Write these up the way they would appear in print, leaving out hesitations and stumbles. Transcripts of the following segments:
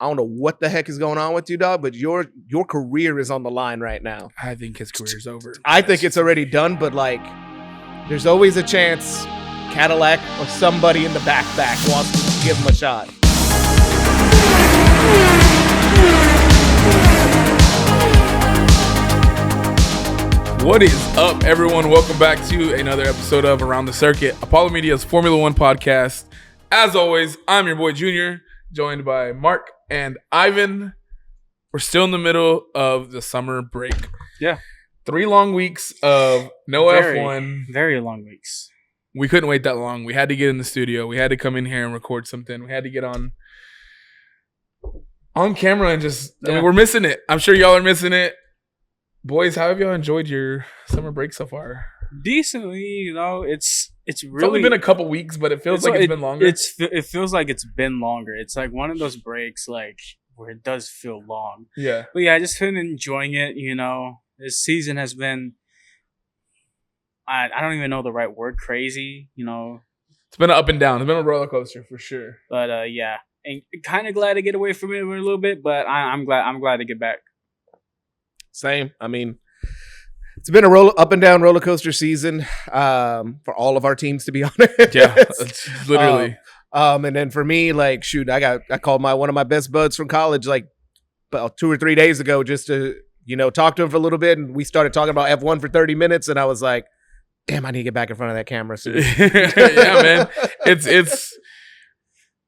I don't know what the heck is going on with you, dog, but your career is on the line right now. I think his career's over. I think it's already done, but like, there's always a chance Cadillac or somebody in the back wants to give him a shot. What is up, everyone? Welcome back to another episode of Around the Circuit, Apollo Media's Formula One podcast. As always, I'm your boy Junior, joined by Mark and Ivan. We're still in the middle of the summer break. Yeah. 3 long weeks of no F1. Very long weeks. We couldn't wait that long. We had to get in the studio. We had to come in here and record something. We had to get on camera and just, I mean, we're missing it. I'm sure y'all are missing it. Boys, how have y'all enjoyed your summer break so far? Decently, you know, it's really only been a couple weeks, but it feels like it's been longer. It feels like it's been longer. It's like one of those breaks, like where it does feel long. Yeah. But yeah, I just been enjoying it. You know, this season has been, I don't even know the right word, crazy. You know, it's been an up and down. It's been a roller coaster for sure. But yeah, and kind of glad to get away from it a little bit. But I'm glad to get back. Same. I mean, it's been a up and down roller coaster season for all of our teams, to be honest. Yeah, it's literally. And then for me, like, shoot, I called one of my best buds from college like about 2 or 3 days ago just to, you know, talk to him for a little bit, and we started talking about F1 for 30 minutes, and I was like, damn, I need to get back in front of that camera soon. Yeah, man. It's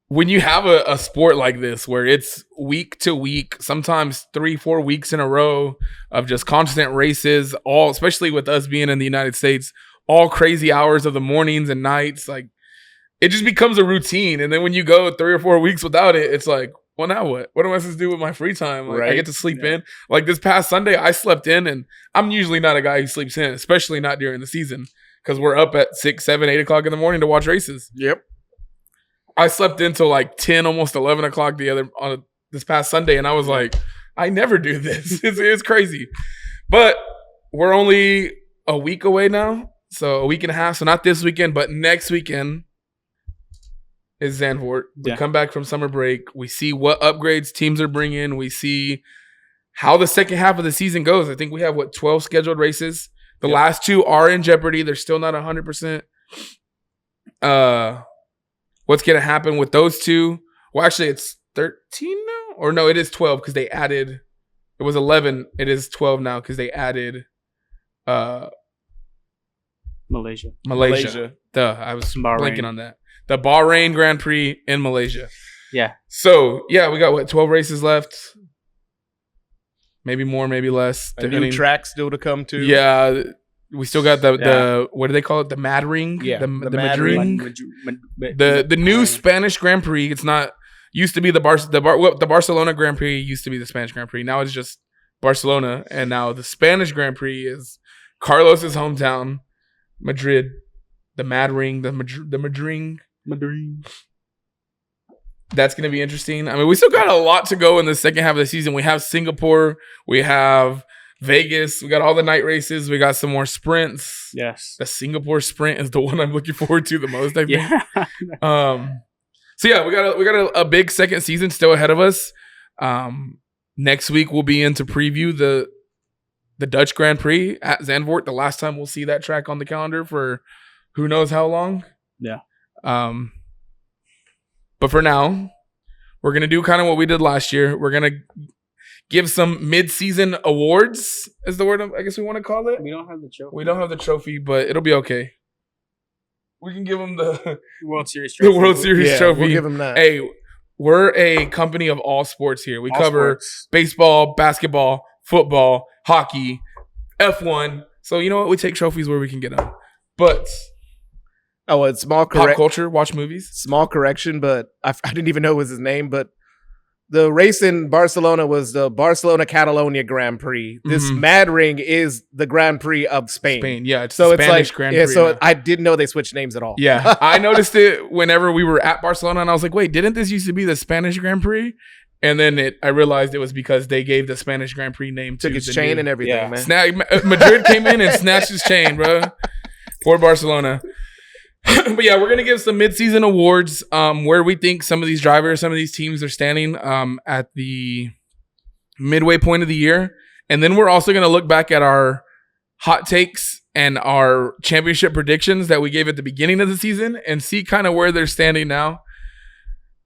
when you have a sport like this where it's week to week, sometimes 3-4 weeks in a row of just constant races, all, especially with us being in the United States, all crazy hours of the mornings and nights, like it just becomes a routine. And then when you go 3 or 4 weeks without it, it's like, well, now what? What am I supposed to do with my free time? Like, right. I get to sleep in. Like this past Sunday, I slept in, and I'm usually not a guy who sleeps in, especially not during the season, because we're up at 6, 7, 8 o'clock in the morning to watch races. Yep. I slept until like 10, almost 11 o'clock this past Sunday, and I was like, I never do this. It's crazy. But we're only a week away now, so a week and a half. So not this weekend, but next weekend is Zandvoort. We come back from summer break. We see what upgrades teams are bringing. We see how the second half of the season goes. I think we have, 12 scheduled races. The last 2 are in jeopardy. They're still not 100%. What's going to happen with those 2? Well, actually, it's 13 now? Or no, it is 12 because they added – it was 11. It is 12 now because they added Malaysia. Duh, I was blanking on that. The Bahrain Grand Prix in Malaysia. Yeah. So, yeah, we got, 12 races left. Maybe more, maybe less. A new track still to come to. Yeah. We still got the what do they call it? The Mad Ring? Yeah. The Mad Ring. The new Spanish Grand Prix. It's not used to be the Barcelona Grand Prix used to be the Spanish Grand Prix. Now it's just Barcelona, and now the Spanish Grand Prix is Carlos's hometown, Madrid. The Mad Ring, the Madrid. That's going to be interesting. I mean, we still got a lot to go in the second half of the season. We have Singapore. We have Vegas. We got all the night races. We got some more sprints. Yes. The Singapore sprint is the one I'm looking forward to the most, I think. Yeah. So yeah, we got a big second season still ahead of us. Next week we'll be in to preview the Dutch Grand Prix at Zandvoort. The last time we'll see that track on the calendar for who knows how long. Yeah. But for now, we're gonna do kind of what we did last year. We're gonna give some mid-season awards, is the word I guess we want to call it. We don't have the trophy. We don't have the trophy, but it'll be okay. We can give them the World Series trophy. The World Series trophy. We'll give them that. Hey, we're a company of all sports here. We all cover sports. Baseball, basketball, football, hockey, F1. So you know what? We take trophies where we can get them. But a small pop culture, watch movies. Small correction, but I didn't even know it was his name, but the race in Barcelona was the Barcelona-Catalonia Grand Prix. This Mad Ring is the Grand Prix of Spain. Yeah, it's so the it's Spanish like, Grand yeah, Prix. so now. I didn't know they switched names at all. Yeah, I noticed it whenever we were at Barcelona, and I was like, wait, didn't this used to be the Spanish Grand Prix? And then I realized it was because they gave the Spanish Grand Prix name to took its chain and everything, man. Madrid came in and snatched his chain, bro, for Barcelona. But yeah, we're gonna give some midseason awards where we think some of these drivers, some of these teams are standing at the midway point of the year. And then we're also gonna look back at our hot takes and our championship predictions that we gave at the beginning of the season and see kind of where they're standing now.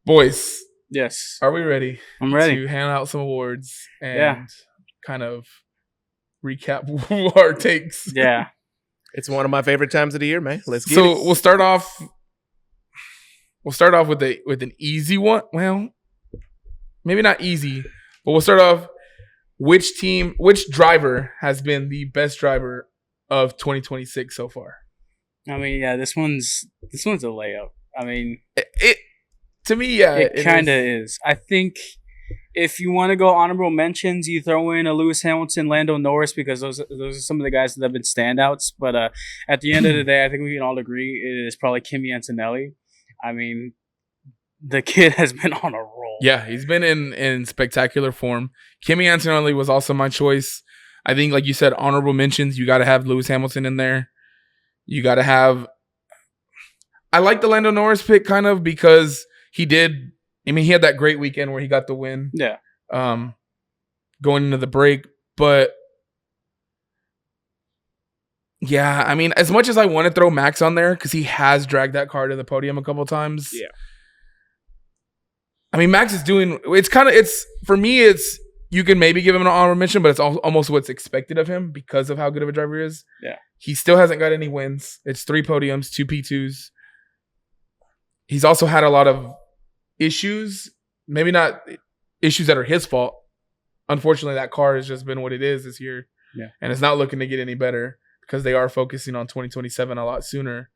Boys, Yes. are we ready? I'm ready. To hand out some awards and kind of recap our takes. Yeah. It's one of my favorite times of the year, man. Let's get So it. we'll start off with an easy one. Well, maybe not easy, but we'll start off which driver has been the best driver of 2026 so far? I mean, yeah, this one's a layup. I mean, It to me, yeah, it kind of is. I think if you want to go honorable mentions, you throw in a Lewis Hamilton, Lando Norris, because those are some of the guys that have been standouts. But at the end of the day, I think we can all agree it is probably Kimi Antonelli. I mean, the kid has been on a roll. Yeah, he's been in spectacular form. Kimi Antonelli was also my choice. I think, like you said, honorable mentions. You got to have Lewis Hamilton in there. You got to have. I like the Lando Norris pick kind of because he did. I mean, he had that great weekend where he got the win. Yeah. Going into the break, but yeah, I mean, as much as I want to throw Max on there because he has dragged that car to the podium a couple of times. Yeah. I mean, Max is doing. It's for me. It's you can maybe give him an honorable mention, but it's almost what's expected of him because of how good of a driver he is. Yeah. He still hasn't got any wins. It's 3 podiums, 2 P2s. He's also had a lot of issues, maybe not issues that are his fault. Unfortunately, that car has just been what it is this year. Yeah. And it's not looking to get any better because they are focusing on 2027 a lot sooner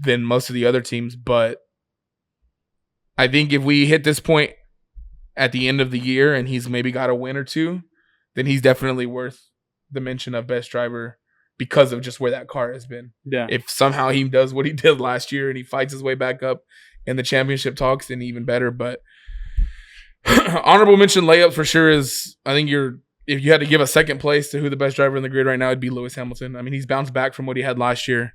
than most of the other teams. But I think if we hit this point at the end of the year and he's maybe got a win or two, then he's definitely worth the mention of best driver because of just where that car has been. Yeah. If somehow he does what he did last year and he fights his way back up in the championship talks, then even better. But honorable mention layup for sure is, I think if you had to give a second place to who the best driver in the grid right now, it'd be Lewis Hamilton. I mean, he's bounced back from what he had last year.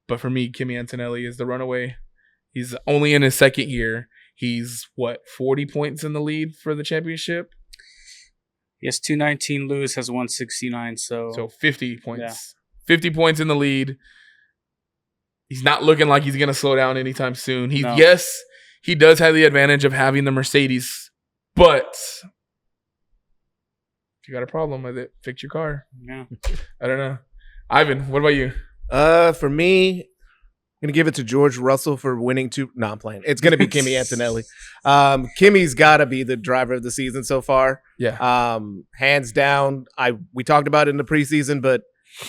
But for me, Kimi Antonelli is the runaway. He's only in his second year. He's 40 points in the lead for the championship? He has 219. Lewis has 169. So 50 points. Yeah. 50 points in the lead. He's not looking like he's going to slow down anytime soon. No. Yes, he does have the advantage of having the Mercedes, but if you got a problem with it, fix your car. Yeah. I don't know. Ivan, what about you? For me, I'm gonna give it to George Russell for winning 2. No, I'm playing. It's gonna be Kimi Antonelli. Kimi's gotta be the driver of the season so far. Yeah. Hands down. We talked about it in the preseason, but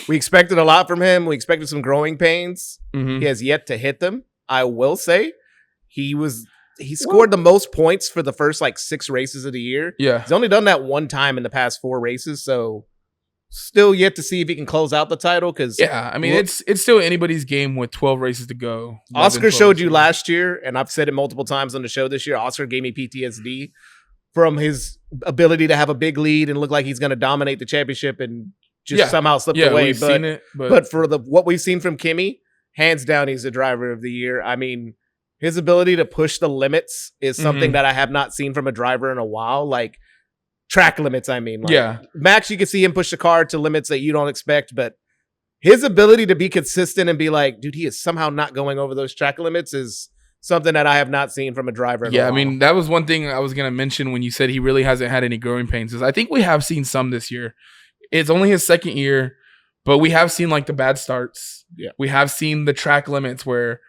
we expected a lot from him. We expected some growing pains. Mm-hmm. He has yet to hit them. I will say he scored the most points for the first 6 races of the year. Yeah. He's only done that one time in the past 4 races, so still yet to see if he can close out the title. Because yeah, I mean it's still anybody's game with 12 races to go. Oscar showed you last year, and I've said it multiple times on the show this year. Oscar gave me PTSD from his ability to have a big lead and look like he's going to dominate the championship and just somehow slipped away. We've seen it, but for what we've seen from Kimi, hands down, he's the driver of the year. I mean, his ability to push the limits is something that I have not seen from a driver in a while. Like track limits, I mean. Max, you can see him push the car to limits that you don't expect, but his ability to be consistent and be like, dude, he is somehow not going over those track limits is something that I have not seen from a driver in a while. I mean, that was one thing I was going to mention when you said he really hasn't had any growing pains. Is I think we have seen some this year. It's only his second year, but we have seen the bad starts. Yeah. We have seen the track limits where,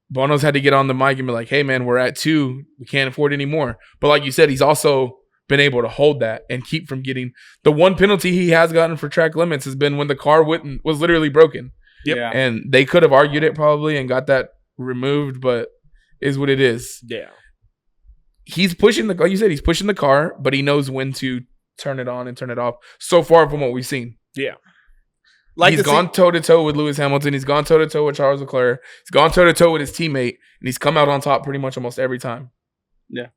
Bono's had to get on the mic and be like, hey, man, we're at 2. We can't afford any more. But like you said, he's also been able to hold that and keep from getting the one penalty he has gotten for track limits has been when the car was literally broken. Yep. Yeah. And they could have argued it probably and got that removed, but is what it is. Yeah. He's pushing like you said, he's pushing the car, but he knows when to turn it on and turn it off. So far from what we've seen. Yeah. He's gone toe-to-toe with Lewis Hamilton. He's gone toe-to-toe with Charles Leclerc. He's gone toe-to-toe with his teammate, and he's come out on top pretty much almost every time. Yeah.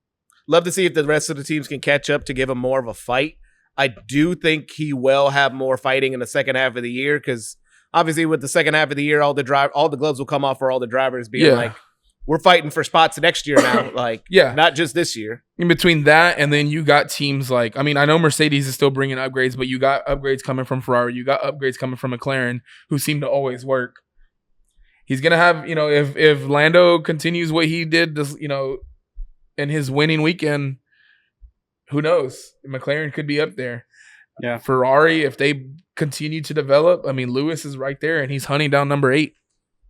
Love to see if the rest of the teams can catch up to give him more of a fight. I do think he will have more fighting in the second half of the year because obviously with the second half of the year, all the gloves will come off for all the drivers being like, we're fighting for spots next year now. Like, not just this year. In between that, and then you got teams like, I mean, I know Mercedes is still bringing upgrades, but you got upgrades coming from Ferrari. You got upgrades coming from McLaren, who seem to always work. He's going to have, if Lando continues what he did, this, in his winning weekend, who knows? McLaren could be up there. Yeah. Ferrari, if they continue to develop, I mean, Lewis is right there, and he's hunting down number 8.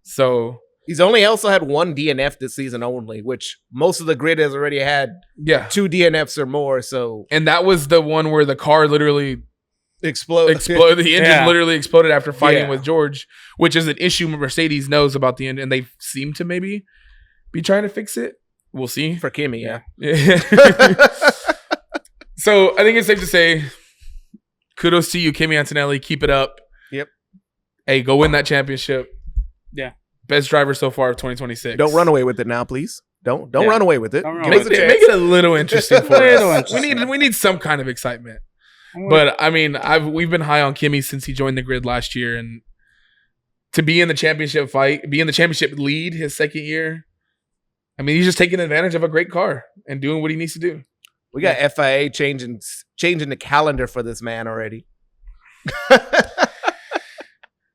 So he's only also had one DNF this season only, which most of the grid has already had 2 DNFs or more. So, and that was the one where the car literally exploded. The engine literally exploded after fighting with George, which is an issue Mercedes knows about the engine, and they seem to maybe be trying to fix it. We'll see. For Kimi, yeah. So I think it's safe to say, kudos to you, Kimi Antonelli. Keep it up. Yep. Hey, go win that championship. Yeah. Best driver so far of 2026. Don't run away with it now, please. Don't run away with it. Make it a little interesting for us. We need some kind of excitement. But I mean, we've been high on Kimi since he joined the grid last year, and to be in the championship fight, be in the championship lead his second year. I mean, he's just taking advantage of a great car and doing what he needs to do. We got FIA changing the calendar for this man already.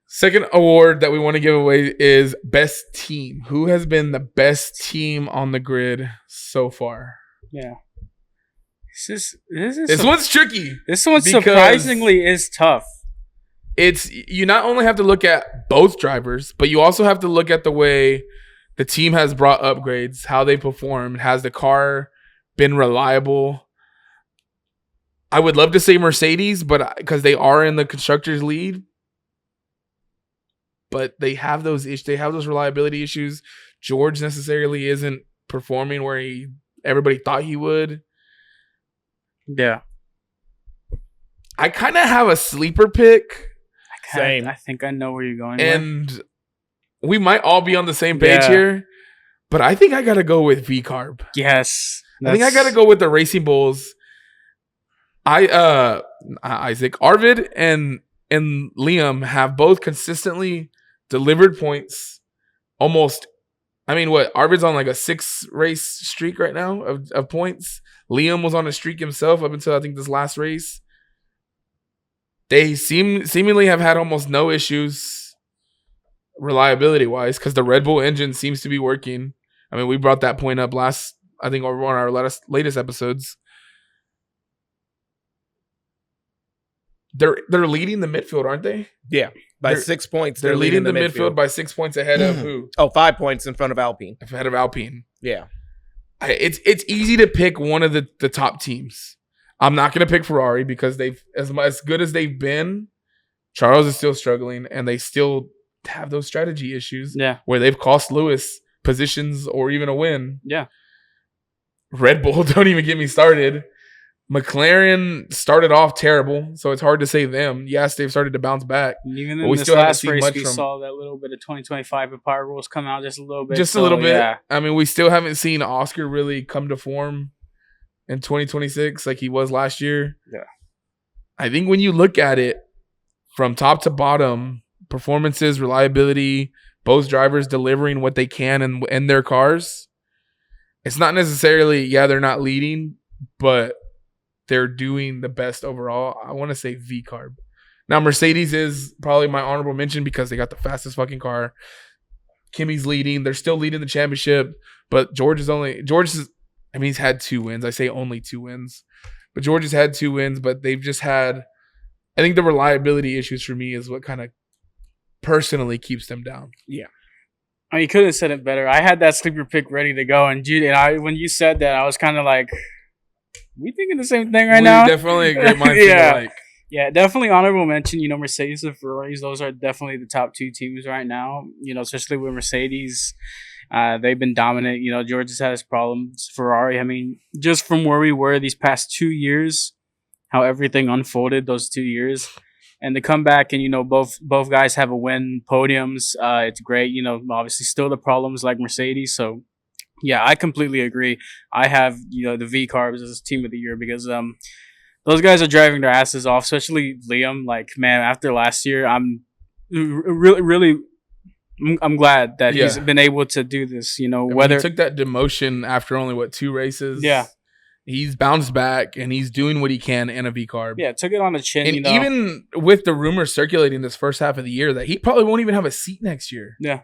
Second award that we want to give away is best team. Who has been the best team on the grid so far? Yeah. This one's tricky. This one surprisingly is tough. You not only have to look at both drivers, but you also have to look at the way the team has brought upgrades, how they performed. Has the car been reliable? I would love to say Mercedes, but because they are in the constructors lead, but they have those issues. They have those reliability issues. George necessarily isn't performing where everybody thought he would. Yeah, I kind of have a sleeper pick. Same. I think I know where you're going. And we might all be on the same page here, but I think I got to go with V-Carb. Yes. I think I got to go with the Racing Bulls. Isaac, Arvid and Liam have both consistently delivered points. Almost, Arvid's on like a 6-race streak right now of points. Liam was on a streak himself up until I think this last race. They seemingly have had almost no issues reliability-wise because the Red Bull engine seems to be working. I mean, we brought that point up on our latest episodes. They're leading the midfield, aren't they? Yeah, by 6 points. They're leading the midfield by 6 points ahead of who? 5 points in front of Alpine. Ahead of Alpine. Yeah. It's easy to pick one of the top teams. I'm not going to pick Ferrari because they've as good as they've been, Charles is still struggling, and they still have those strategy issues where they've cost Lewis positions or even a win. Yeah. Red Bull, don't even get me started. McLaren started off terrible, so it's hard to say them. Yes, they've started to bounce back. And even in this last race, we saw that little bit of 2025 of power rules come out just a little bit. Just a little bit. Yeah. I mean, we still haven't seen Oscar really come to form in 2026 like he was last year. Yeah. I think when you look at it from top to bottom, performances, reliability, both drivers delivering what they can in their cars, it's not necessarily, they're not leading, but they're doing the best overall. I want to say V-Carb. Now, Mercedes is probably my honorable mention because they got the fastest fucking car. Kimi's leading. They're still leading the championship, but he's had 2 wins. I say only 2 wins. But George has had 2 wins, but they've just had, I think the reliability issues for me is what kind of personally keeps them down. Yeah. I mean, you could have said it better. I had that sleeper pick ready to go, and when you said that, I was kind of like, we thinking the same thing right now? Definitely a great mindset. Yeah, definitely honorable mention. Mercedes and Ferraris, those are definitely the top 2 teams right now. Especially with Mercedes, they've been dominant. George has had his problems. Ferrari, I mean, just from where we were these past 2 years, how everything unfolded those 2 years, and to come back and both guys have a win, podiums. It's great. Obviously still the problems like Mercedes. So yeah, I completely agree. I have the V-Carbs as team of the year because those guys are driving their asses off, especially Liam. Like, man, after last year, really, I'm glad that he's Yeah. been able to do this. You know, I mean, whether he took that demotion after only 2 races. Yeah. He's bounced back and he's doing what he can in a V carb. yeah, took it on the chin. And you know, even with the rumors circulating this first half of the year that he probably won't even have a seat next year. Yeah.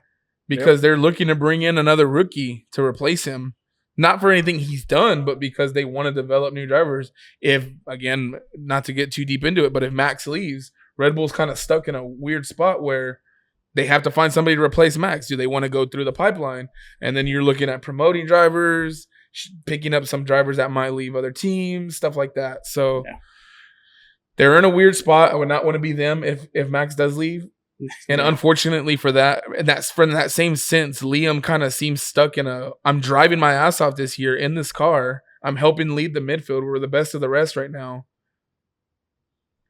Because they're looking to bring in another rookie to replace him. Not for anything he's done, but because they want to develop new drivers. If, again, not to get too deep into it, but if Max leaves, Red Bull's kind of stuck in a weird spot where they have to find somebody to replace Max. Do they want to go through the pipeline? And then you're looking at promoting drivers, picking up some drivers that might leave other teams, stuff like that. So they're in a weird spot. I would not want to be them if Max does leave. And unfortunately for that, and that's from that same sense, Liam kind of seems stuck in I'm driving my ass off this year in this car. I'm helping lead the midfield. We're the best of the rest right now.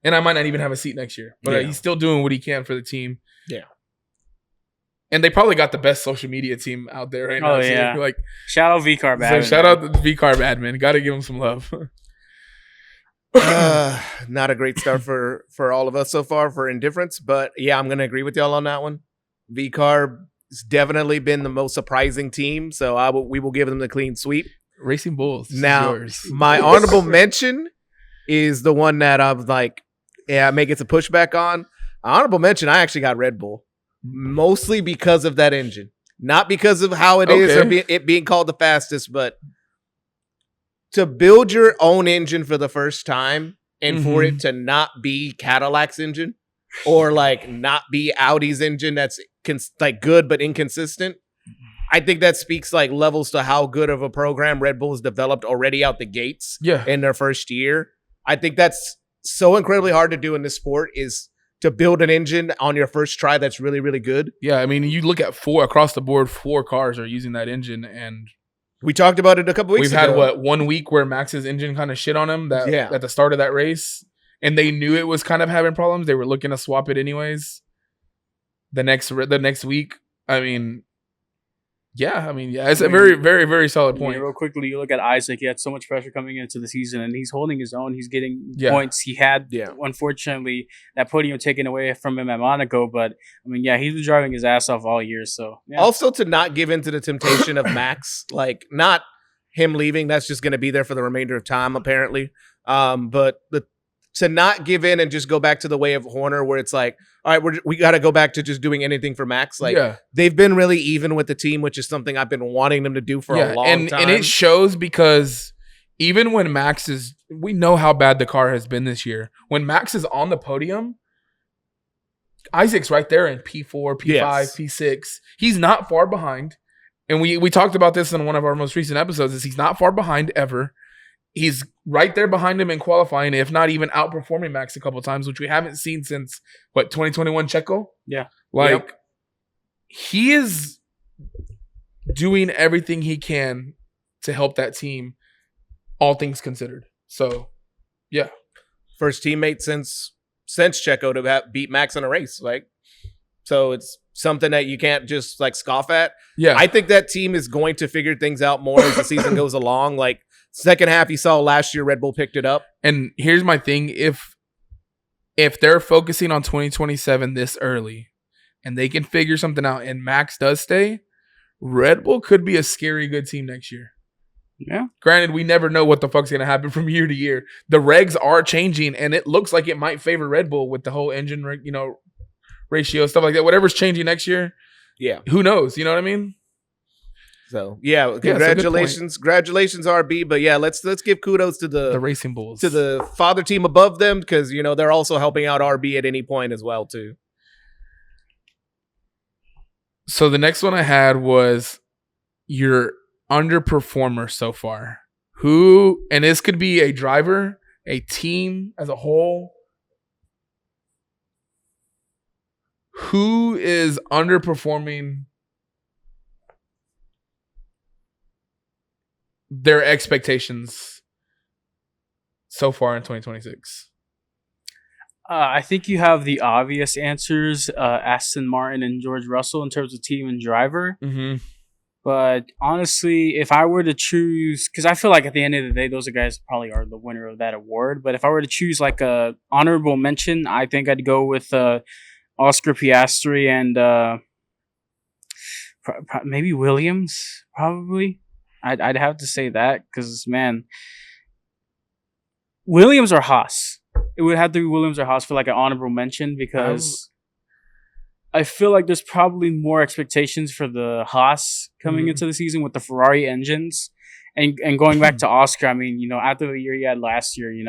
And I might not even have a seat next year, but he's still doing what he can for the team. Yeah. And they probably got the best social media team out there right now. Oh, yeah. Like, shout out VCarb so admin. shout out the VCarb admin. Got to give him some love. Not a great start for all of us so far for indifference, but yeah, I'm gonna agree with y'all on that one. VCarb has definitely been the most surprising team, so we will give them the clean sweep. Racing Bulls. Now, my honorable mention is the one that I'm like, yeah, I may get some pushback on. Honorable mention, I actually got Red Bull, mostly because of that engine, not because of how it is or it being called the fastest, but to build your own engine for the first time and for it to not be Cadillac's engine or like not be Audi's engine that's like good but inconsistent. I think that speaks like levels to how good of a program Red Bull has developed already out the gates in their first year. I think that's so incredibly hard to do in this sport is to build an engine on your first try that's really, really good. Yeah, I mean, you look at across the board, 4 cars are using that engine, and we talked about it a couple weeks ago. We've had, 1 week where Max's engine kind of shit on him at the start of that race, and they knew it was kind of having problems. They were looking to swap it anyways. The next week, it's a very, very, very solid point. Real quickly, you look at Isaac. He had so much pressure coming into the season, and he's holding his own. He's getting points. He had, unfortunately, that podium taken away from him at Monaco. But, he's been driving his ass off all year. So, Also, to not give in to the temptation of Max, like, not him leaving. That's just going to be there for the remainder of time, apparently. But to not give in and just go back to the way of Horner, where it's like, all right, we got to go back to just doing anything for Max. Like, they've been really even with the team, which is something I've been wanting them to do for a long time. And it shows because even when we know how bad the car has been this year. When Max is on the podium, Isaac's right there in P4, P5, P6. He's not far behind. And we talked about this in one of our most recent episodes, is he's not far behind ever. He's right there behind him in qualifying, if not even outperforming Max a couple of times, which we haven't seen since, 2021 Checo? Yeah. He is doing everything he can to help that team, all things considered. So, yeah. First teammate since Checo to beat Max in a race. So it's something that you can't just, scoff at. Yeah. I think that team is going to figure things out more as the season goes along. Second half, you saw last year, Red Bull picked it up. And here's my thing. If they're focusing on 2027 this early and they can figure something out and Max does stay, Red Bull could be a scary good team next year. Yeah. Granted, we never know what the fuck's going to happen from year to year. The regs are changing, and it looks like it might favor Red Bull with the whole engine, ratio, stuff like that. Whatever's changing next year, who knows? You know what I mean? So congratulations, congratulations, RB. But let's give kudos to the Racing Bulls, to the father team above them, because they're also helping out RB at any point as well too. So the next one I had was your underperformer so far. Who, and this could be a driver, a team as a whole. Who is underperforming their expectations so far in 2026? I think you have the obvious answers, Aston Martin and George Russell in terms of team and driver. Mm-hmm. But honestly, if I were to choose, because I feel like at the end of the day, those guys probably are the winner of that award. But if I were to choose a honorable mention, I think I'd go with Oscar Piastri and maybe Williams. Probably, I'd have to say that because man, Williams or Haas. It would have to be Williams or Haas for like an honorable mention because I feel like there's probably more expectations for the Haas coming into the season with the Ferrari engines. And going back to Oscar, I mean, after the year he had last year, he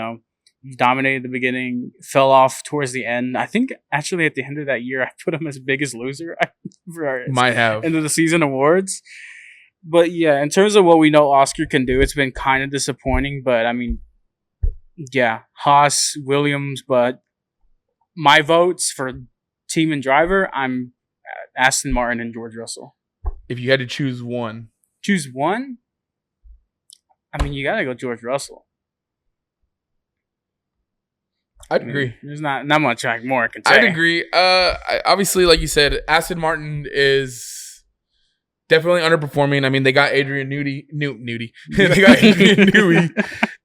dominated the beginning, fell off towards the end. I think actually at the end of that year, I put him as biggest loser for Might have. end of the season awards. But yeah, in terms of what we know Oscar can do, it's been kind of disappointing. But I mean, yeah, Haas, Williams, but my votes for team and driver, I'm Aston Martin and George Russell. If you had to choose one. Choose one? I mean, you got to go George Russell. I'd agree. There's not much more I can say. I'd agree. Obviously, like you said, Aston Martin is definitely underperforming. I mean, they got Adrian Newey. They got Adrian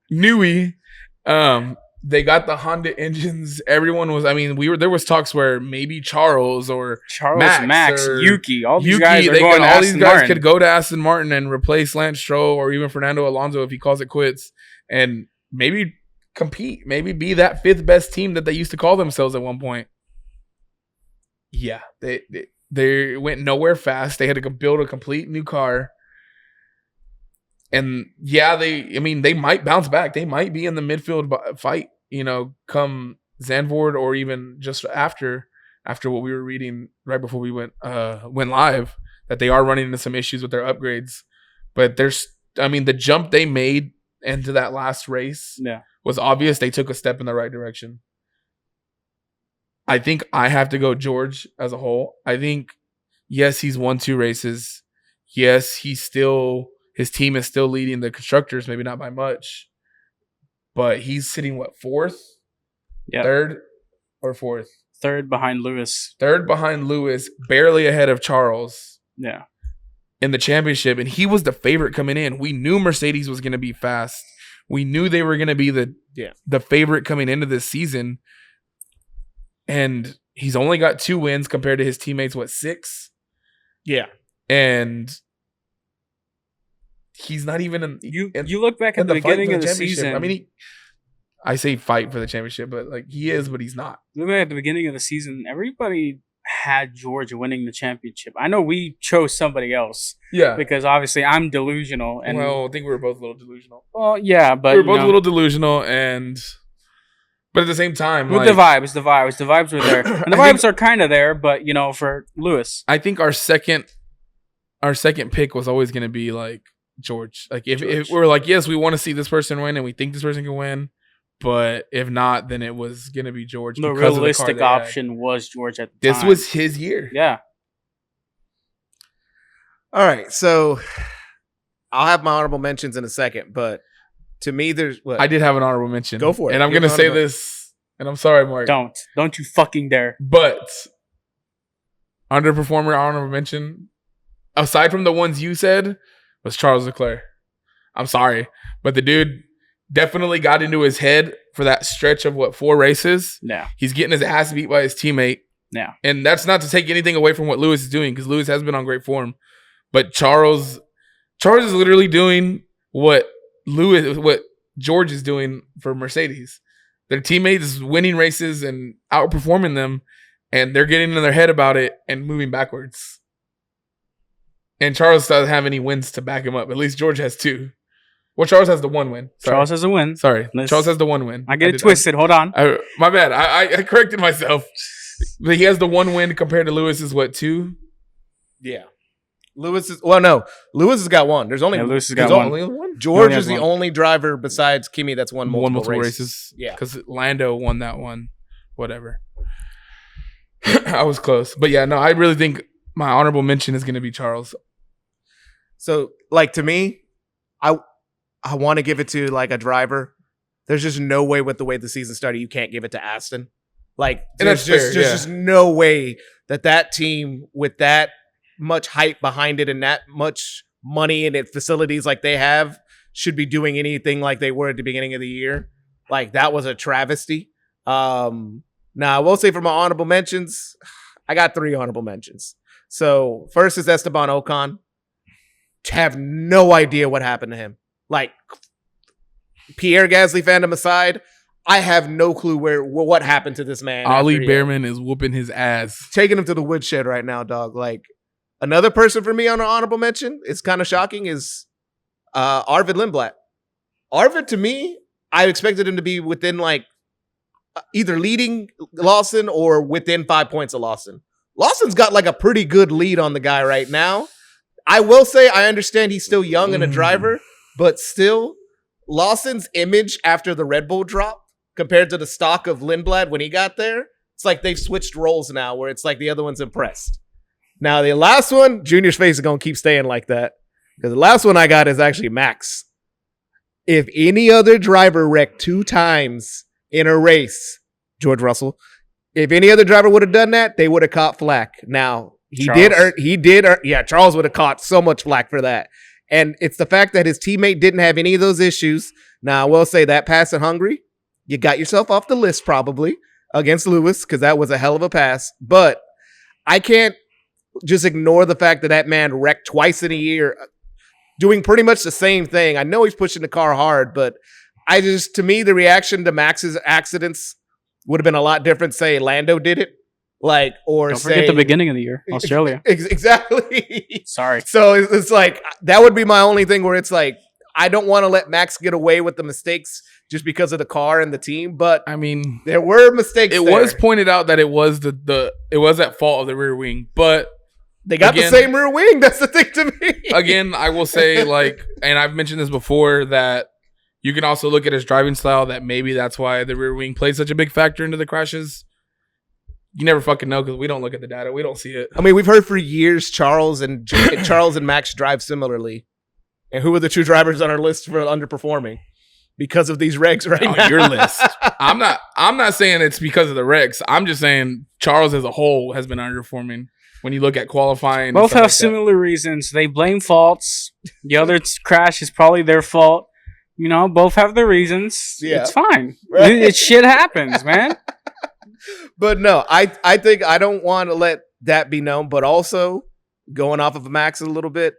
Newey. They got the Honda engines. Everyone was. I mean, there was talks where maybe Charles, Max, Yuki, all these guys are going. All these guys could go to Aston Martin and replace Lance Stroll or even Fernando Alonso if he calls it quits, and maybe compete, maybe be that fifth best team that they used to call themselves at one point. Yeah, they went nowhere fast. They had to build a complete new car. And yeah, they might bounce back. They might be in the midfield fight, come Zandvoort or even just after what we were reading right before we went live, that they are running into some issues with their upgrades. But the jump they made into that last race was obvious. They took a step in the right direction. I think I have to go George as a whole. I think, yes, he's won 2 races. Yes, his team is still leading the constructors, maybe not by much, but he's sitting, fourth? Yeah. Third or fourth? Third behind Lewis. Barely ahead of Charles. Yeah. In the championship, and he was the favorite coming in. We knew Mercedes was going to be fast. We knew they were going to be the favorite coming into this season, and he's only got 2 wins compared to his teammates, 6? Yeah. And he's not even in. You look back at the beginning of the season. I mean, I say fight for the championship, but he is, but he's not. Look back at the beginning of the season. Everybody had George winning the championship. I know we chose somebody else. Yeah. Because obviously I'm delusional. And I think we were both a little delusional. Well, yeah, but we were both a little delusional, but at the same time, with the vibes were there, and the vibes are kind of there. But for Lewis, I think our second pick was always going to be George. If we're yes, we want to see this person win and we think this person can win, but if not, then it was going to be George. The realistic option was George at the time. This was his year. Yeah. All right, so I'll have my honorable mentions in a second, but to me, there's what? I did have an honorable mention. Go for it. And I'm going to say this, and I'm sorry, Mark. Don't you fucking dare. But underperformer honorable mention, aside from the ones you said, was Charles Leclerc. I'm sorry, but the dude definitely got into his head for that stretch of 4 races. Yeah. He's getting his ass beat by his teammate. Yeah. And that's not to take anything away from what Lewis is doing, because Lewis has been on great form. But Charles is literally doing what George is doing for Mercedes. Their teammates is winning races and outperforming them, and they're getting in their head about it and moving backwards. And Charles doesn't have any wins to back him up. At least George has 2. Well, Charles has the 1 win. Sorry. Charles has a win. Sorry. Charles has the 1 win. I get it twisted. Hold on. My bad. I corrected myself. But he has the 1 win compared to Lewis's 2? Yeah. Lewis has got 1. There's only Lewis has got 1. Only 1. George is the only driver besides Kimi that's won multiple races. Yeah. Because Lando won that one. Whatever. I was close. But yeah, no, I really think my honorable mention is going to be Charles. So, to me, I want to give it to a driver. There's just no way with the way the season started, you can't give it to Aston. There's just no way that team with that much hype behind it and that much money and facilities like they have should be doing anything like they were at the beginning of the year. That was a travesty. Now, I will say for my honorable mentions, I got 3 honorable mentions. So first is Esteban Ocon. Have no idea what happened to him. Like, Pierre Gasly fandom aside, I have no clue what happened to this man. Ollie Behrman is whooping his ass. Taking him to the woodshed right now, dog. Like, another person for me on an honorable mention, it's kind of shocking, is Arvid Lindblad. Arvid, to me, I expected him to be within, like, either leading Lawson or within 5 points of Lawson. Lawson's got, like, a pretty good lead on the guy right now. I will say I understand he's still young and a driver, but still, Lawson's image after the Red Bull drop compared to the stock of Lindblad when he got there, it's like they've switched roles now where it's like the other one's impressed. Now, the last one, Junior's face is going to keep staying like that because the last one I got is actually Max. If any other driver wrecked 2 times in a race, George Russell, if any other driver would have done that, they would have caught flack. Now, Charles would have caught so much flack for that. And it's the fact that his teammate didn't have any of those issues. Now, I will say that pass in Hungary, you got yourself off the list probably against Lewis because that was a hell of a pass. But I can't just ignore the fact that that man wrecked twice in a year doing pretty much the same thing. I know he's pushing the car hard, but to me, the reaction to Max's accidents would have been a lot different. Say Lando did it. Don't forget the beginning of the year, Australia. Exactly. Sorry. So it's like, that would be my only thing where it's like, I don't want to let Max get away with the mistakes just because of the car and the team. But I mean, there were mistakes. It was pointed out that it was it was at fault of the rear wing, but they got the same rear wing. That's the thing to me. Again, I will say, and I've mentioned this before, that you can also look at his driving style, that maybe that's why the rear wing plays such a big factor into the crashes. You never fucking know because we don't look at the data. We don't see it. I mean, we've heard for years Charles and Max drive similarly. And who are the 2 drivers on our list for underperforming because of these regs right now? Your list. I'm not saying it's because of the regs. I'm just saying Charles as a whole has been underperforming when you look at qualifying. Both have similar reasons. They blame faults. The other crash is probably their fault. You know, both have their reasons. Yeah. It's fine. Right. Shit happens, man. But no, I think I don't want to let that be known. But also, going off of Max a little bit,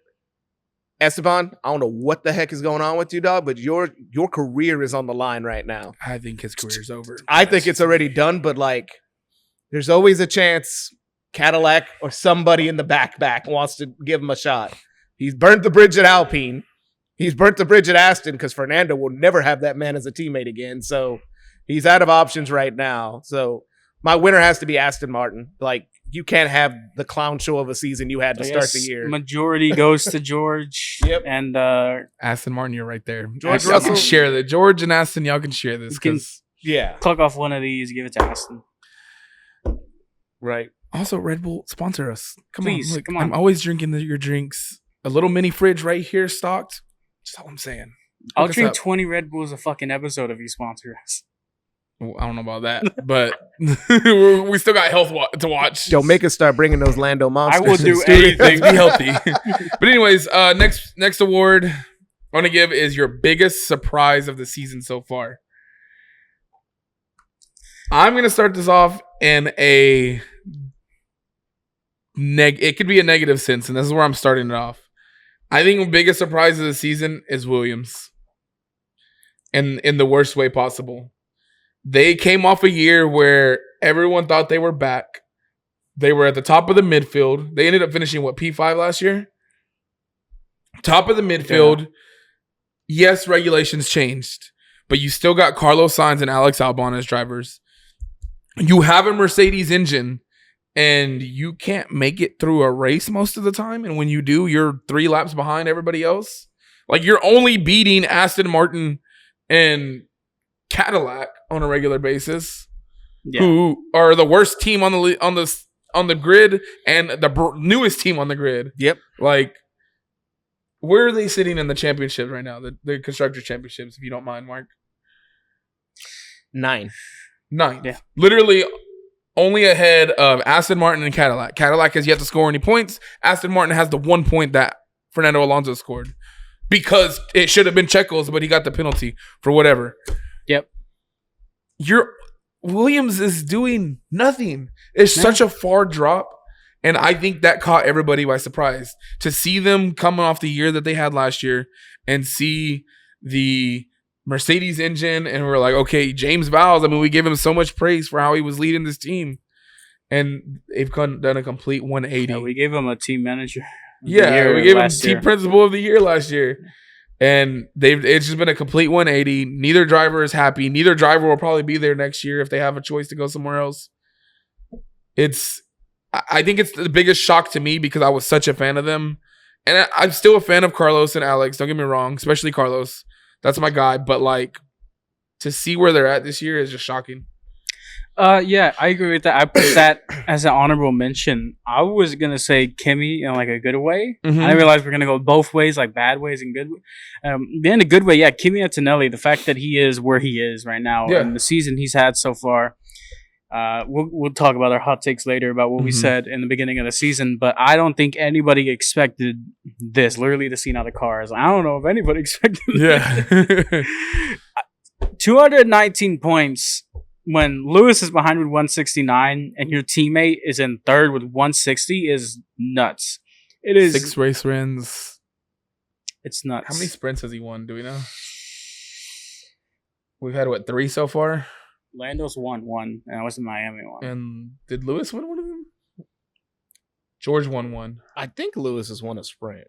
Esteban, I don't know what the heck is going on with you, dog, but your career is on the line right now. I think his career's over. I think it's already done, but like, there's always a chance Cadillac or somebody in the back wants to give him a shot. He's burnt the bridge at Alpine. He's burnt the bridge at Aston because Fernando will never have that man as a teammate again. So he's out of options right now. So my winner has to be Aston Martin. Like, you can't have the clown show of a season you had to start the year. Majority goes to George. Yep. And Aston Martin, you're right there. George Russell, y'all can share that. George and Aston, y'all can share this. Click off one of these, give it to Aston. Right. Also, Red Bull, sponsor us. Please, come on. I'm always drinking your drinks. A little mini fridge right here stocked. That's all I'm saying. I'll drink 20 Red Bulls a fucking episode if you sponsor us. Well, I don't know about that, but we still got health to watch. Don't make us start bringing those Lando monsters. I will do anything. Be healthy. But anyways, next award I want to give is your biggest surprise of the season so far. I'm going to start this off in it could be a negative sense, and this is where I'm starting it off. I think the biggest surprise of the season is Williams. And in the worst way possible. They came off a year where everyone thought they were back. They were at the top of the midfield. They ended up finishing, P5 last year? Top of the midfield. Yeah. Yes, regulations changed. But you still got Carlos Sainz and Alex Albon as drivers. You have a Mercedes engine. And you can't make it through a race most of the time. And when you do, you're 3 laps behind everybody else. Like, you're only beating Aston Martin and Cadillac on a regular basis, who are the worst team on the grid and the newest team on the grid. Yep. Like, where are they sitting in the championship right now? The constructor championships, if you don't mind, Mark. 9. Yeah. Literally only ahead of Aston Martin and Cadillac. Cadillac has yet to score any points. Aston Martin has the 1 point that Fernando Alonso scored because it should have been Checo's, but he got the penalty for whatever. Yep. Williams is doing nothing. It's such a far drop. And I think that caught everybody by surprise to see them coming off the year that they had last year and see the Mercedes engine. And we're like, okay, James Vowles. I mean, we give him so much praise for how he was leading this team. And they've done a complete 180. Yeah, we gave him a team manager. Yeah, we gave him team principal of the year last year. And it's just been a complete 180. Neither driver is happy. Neither driver will probably be there next year if they have a choice to go somewhere else. I think it's the biggest shock to me because I was such a fan of them. And I'm still a fan of Carlos and Alex. Don't get me wrong, especially Carlos. That's my guy. But like to see where they're at this year is just shocking. Yeah, I agree with that. I put that as an honorable mention. I was gonna say Kimmy in like a good way. Mm-hmm. I realized we're gonna go both ways, like bad ways and good. In a good way, yeah. Kimi Antonelli, the fact that he is where he is right now, and the season he's had so far. We'll talk about our hot takes later about what we said in the beginning of the season, but I don't think anybody expected this. Literally, the scene out of cars. I don't know if anybody expected. Yeah, 219 points. When Lewis is behind with 169 and your teammate is in third with 160 is nuts. It is 6 race wins. It's nuts. How many sprints has he won? Do we know? We've had 3 so far. Lando's won one, and I was in Miami one. And did Lewis win one of them? George won one. I think Lewis has won a sprint.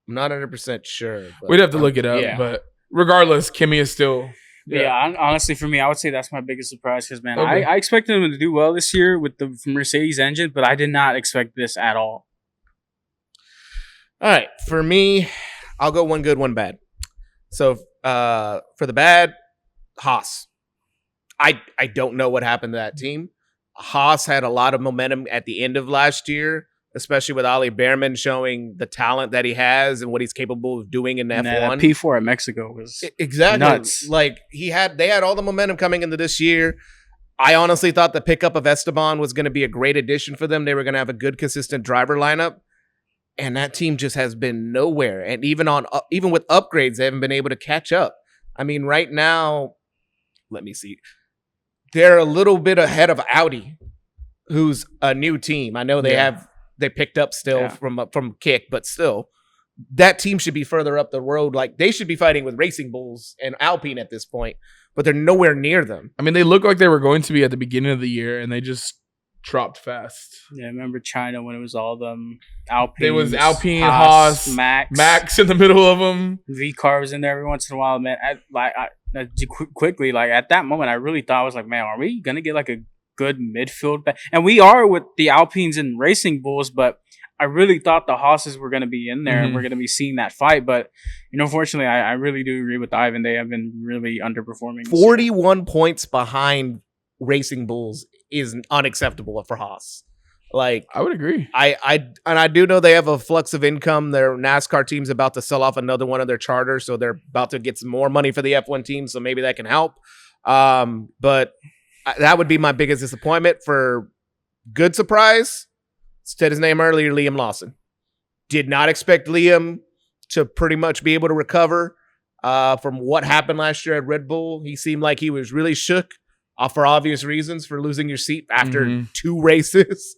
I'm not 100% sure. We'd have to look it up, but regardless, Kimi is still. Yeah, honestly, for me, I would say that's my biggest surprise because, man, I expected him to do well this year with the Mercedes engine, but I did not expect this at all. All right, for me, I'll go one good, one bad. So for the bad, Haas. I don't know what happened to that team. Haas had a lot of momentum at the end of last year, especially with Ollie Behrman showing the talent that he has and what he's capable of doing in F1. That P4 at Mexico was exactly nuts. Like they had all the momentum coming into this year. I honestly thought the pickup of Esteban was going to be a great addition for them. They were going to have a good, consistent driver lineup, and that team just has been nowhere. And even with upgrades, they haven't been able to catch up. I mean, right now, let me see. They're a little bit ahead of Audi, who's a new team. I know they picked up still from Kick, but still, that team should be further up the road. Like they should be fighting with Racing Bulls and Alpine at this point, but they're nowhere near them. I mean, they look like they were going to be at the beginning of the year, and they just dropped fast. Yeah, I remember China when it was all them Alpine. It was Alpine, Haas, Max in the middle of them. V-Car was in there every once in a while, man. Quickly, like at that moment, I really thought I was like, man, are we gonna get like a good midfield back? And we are with the Alpines and Racing Bulls, but I really thought the Haas's were gonna be in there and we're gonna be seeing that fight. But unfortunately, I really do agree with Ivan. They have been really underperforming. 41 points behind Racing Bulls is unacceptable for Haas. Like I would agree. I do know they have a flux of income. Their NASCAR team's about to sell off another one of their charters, so they're about to get some more money for the F1 team. So maybe that can help. But that would be my biggest disappointment. For good surprise, said his name earlier, Liam Lawson. Did not expect Liam to pretty much be able to recover from what happened last year at Red Bull. He seemed like he was really shook for obvious reasons for losing your seat after 2 races.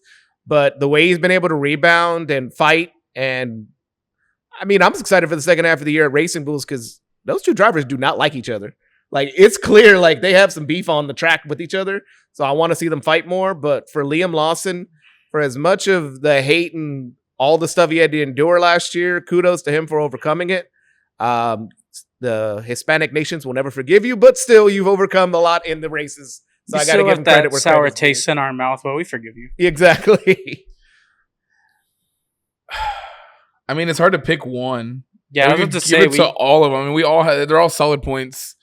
But the way he's been able to rebound and fight, and I mean, I'm excited for the second half of the year at Racing Bulls because those 2 drivers do not like each other. Like, it's clear, like, they have some beef on the track with each other. So I want to see them fight more. But for Liam Lawson, for as much of the hate and all the stuff he had to endure last year, kudos to him for overcoming it. The Hispanic nations will never forgive you, but still, you've overcome a lot in the races. So I got to give him credit where sour taste in our mouth, but we forgive you. Exactly. I mean, it's hard to pick one. Yeah, I was about to say to all of them. I mean, they're all solid points.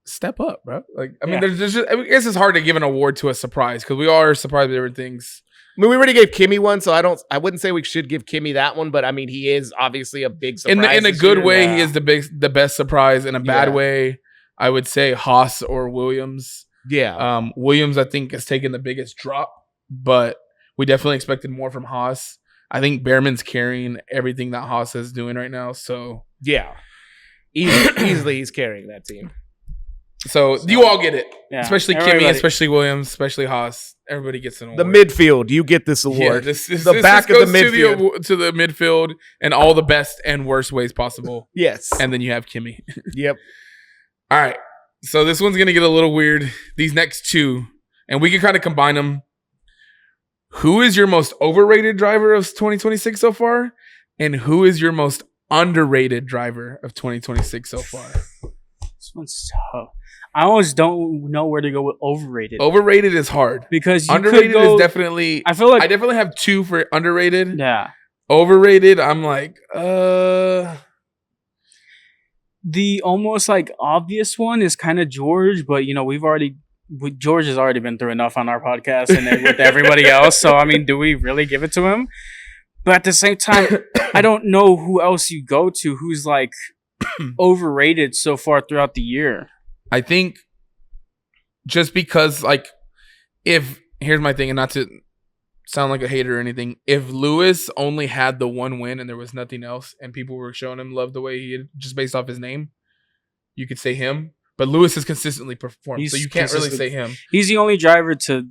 Step up, bro. Like, I mean, there's just. I guess it's hard to give an award to a surprise because we all are surprised with different things. I mean, we already gave Kimi one, so I wouldn't say we should give Kimi that one, but I mean, he is obviously a big surprise. In a good way, he is the best surprise. In a bad way, I would say Haas or Williams. Yeah. Williams, I think, has taken the biggest drop, but we definitely expected more from Haas. I think Behrman's carrying everything that Haas is doing right now. So yeah, easily he's carrying that team. So you all get it, Yeah, especially everybody. Kimmy, especially Williams, especially Haas. Everybody gets an award. The midfield, you get this Yeah, award. this the back of the goes midfield. to the midfield in all the best and worst ways possible. Yes. And then you have Kimmy. Yep. All right. So this one's gonna get a little weird. These next two, and we can kind of combine them. Who is your most overrated driver of 2026 so far? And who is your most underrated driver of 2026 so far? This one's tough. I always don't know where to go with overrated. Overrated is hard. Because you Underrated could go, is definitely. I feel like I definitely have two for underrated. yeah. Overrated, I'm like, The almost like obvious one is kind of George, but you know George has already been through enough on our podcast and then with everybody else. So I mean, do we really give it to him? But at the same time, I don't know who else you go to who's like overrated so far throughout the year. I think just because, like, here's my thing, and not to sound like a hater or anything, if Lewis only had the one win and there was nothing else, and people were showing him love the way he did, just based off his name, you could say him. But Lewis has consistently performed, so you can't really say him. He's the only driver to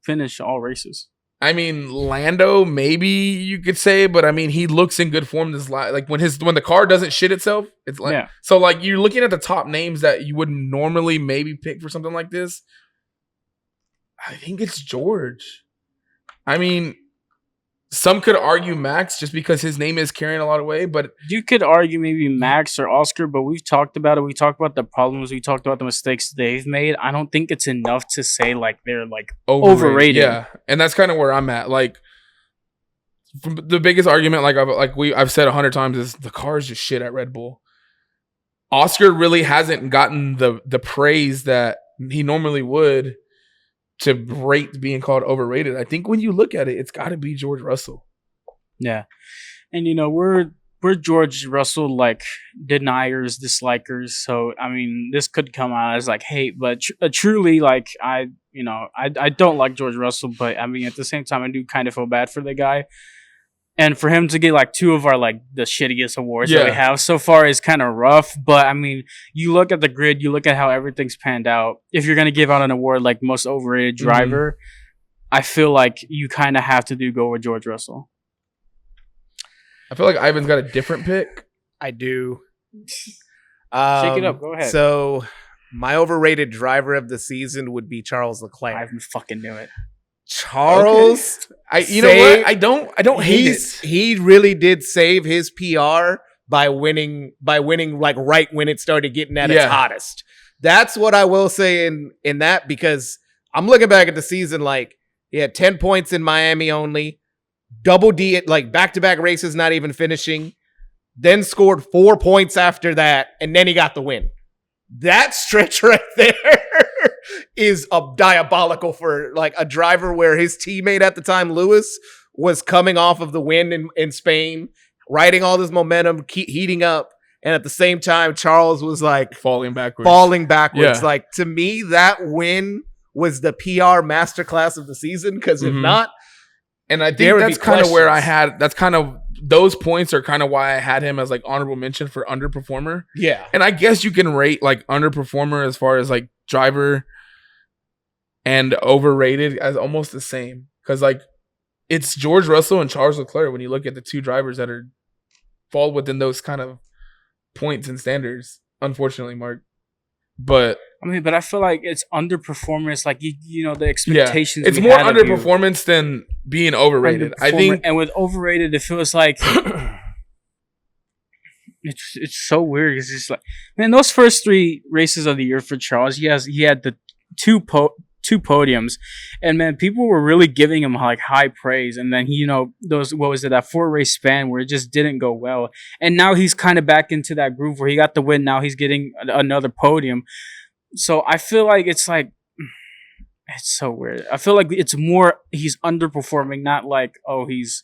finish all races. I mean, Lando, maybe you could say, but I mean, he looks in good form. Like when the car doesn't shit itself, it's like so. Like you're looking at the top names that you wouldn't normally maybe pick for something like this. I think it's George. I mean, some could argue Max just because his name is carrying a lot of weight, but you could argue maybe Max or Oscar. But we've talked about it. We talked about the problems. We talked about the mistakes they've made. I don't think it's enough to say like they're like overrated. Yeah, and that's kind of where I'm at. Like the biggest argument, I've said 100 times, is the car is just shit at Red Bull. Oscar really hasn't gotten the praise that he normally would to rate being called overrated. I think when you look at it, it's got to be George Russell. Yeah, and you know we're George Russell like deniers, dislikers. So I mean, this could come out as like hate, but truly, like I don't like George Russell, but I mean at the same time, I do kind of feel bad for the guy. And for him to get like two of our like the shittiest awards that we have so far is kind of rough. But I mean, you look at the grid, you look at how everything's panned out. If you're gonna give out an award like most overrated driver, I feel like you kind of have to go with George Russell. I feel like Ivan's got a different pick. I do. Shake it up. Go ahead. So my overrated driver of the season would be Charles Leclerc. I fucking knew it. Charles, you know what? I don't hate it. He really did save his PR by winning like right when it started getting at its hottest. That's what I will say in that, because I'm looking back at the season, like he had 10 points in Miami only, double D at like back-to-back races, not even finishing, then scored 4 points after that, and then he got the win. That stretch right there is diabolical for like a driver where his teammate at the time, Lewis, was coming off of the win in Spain, riding all this momentum, heating up. And at the same time, Charles was like falling backwards. Yeah. Like to me, that win was the PR masterclass of the season. Because if not, and I think that's kind of where those points are kind of why I had him as like honorable mention for underperformer. Yeah. And I guess you can rate like underperformer as far as like driver and overrated as almost the same. Because like it's George Russell and Charles Leclerc when you look at the two drivers that fall within those kind of points and standards, unfortunately, Mark. But I mean, but I feel like it's underperformance. Like you know, the expectations. It's more underperformance than being overrated. I think, and with overrated, it feels like it's so weird. It's just like, man, those first 3 races of the year for Charles, he had the two podiums, and man, people were really giving him like high praise. And then that 4-race span where it just didn't go well, and now he's kind of back into that groove where he got the win. Now he's getting another podium. So I feel like it's so weird. I feel like it's more he's underperforming, not like he's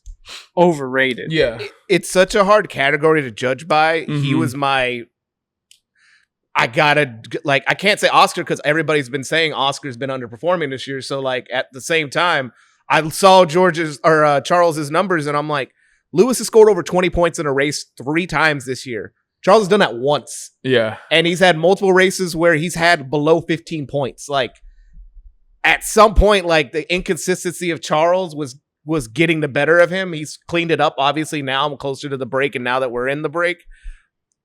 overrated. Yeah, it's such a hard category to judge by. He was my. I can't say Oscar because everybody's been saying Oscar's been underperforming this year. So like at the same time, I saw Charles's numbers and I'm like, Lewis has scored over 20 points in a race 3 times this year. Charles has done that once. Yeah. And he's had multiple races where he's had below 15 points. Like, at some point, like, the inconsistency of Charles was getting the better of him. He's cleaned it up. Obviously, now I'm closer to the break, and now that we're in the break.